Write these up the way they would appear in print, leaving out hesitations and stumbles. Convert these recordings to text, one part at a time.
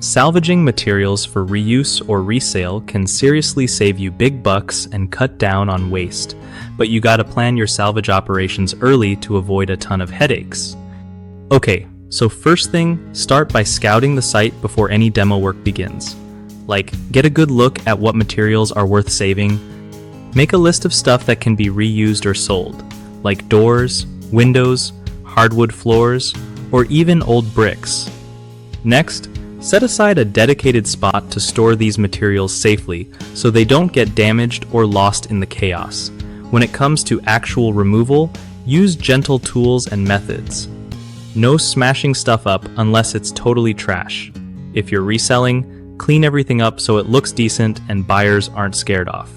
Salvaging materials for reuse or resale can seriously save you big bucks and cut down on waste, but you gotta plan your salvage operations early to avoid a ton of headaches. Okay, so first thing, start by scouting the site before any demo work begins. Like, get a good look at what materials are worth saving. Make a list of stuff that can be reused or sold, like doors, windows, hardwood floors, or even old bricks. Next, set aside a dedicated spot to store these materials safely so they don't get damaged or lost in the chaos. When it comes to actual removal, use gentle tools and methods. No smashing stuff up unless it's totally trash. If you're reselling, clean everything up so it looks decent and buyers aren't scared off.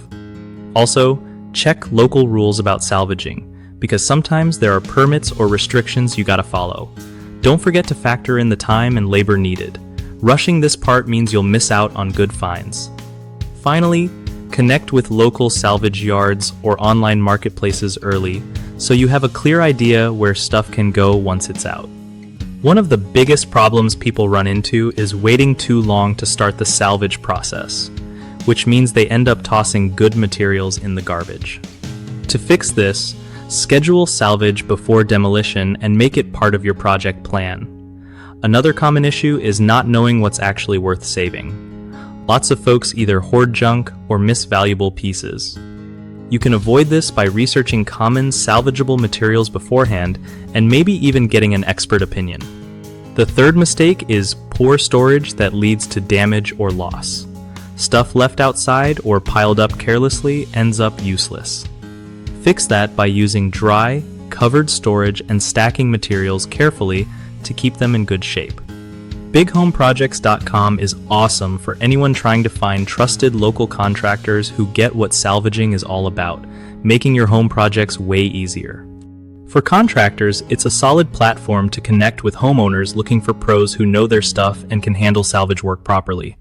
Also, check local rules about salvaging, because sometimes there are permits or restrictions you gotta follow. Don't forget to factor in the time and labor needed. Rushing this part means you'll miss out on good finds. Finally, connect with local salvage yards or online marketplaces early so you have a clear idea where stuff can go once it's out. One of the biggest problems people run into is waiting too long to start the salvage process, which means they end up tossing good materials in the garbage. To fix this, schedule salvage before demolition and make it part of your project plan. Another common issue is not knowing what's actually worth saving. Lots of folks either hoard junk or miss valuable pieces. You can avoid this by researching common salvageable materials beforehand and maybe even getting an expert opinion. The third mistake is poor storage that leads to damage or loss. Stuff left outside or piled up carelessly ends up useless. Fix that by using dry, covered storage and stacking materials carefully to keep them in good shape. BigHomeProjects.com is awesome for anyone trying to find trusted local contractors who get what salvaging is all about, making your home projects way easier. For contractors, it's a solid platform to connect with homeowners looking for pros who know their stuff and can handle salvage work properly.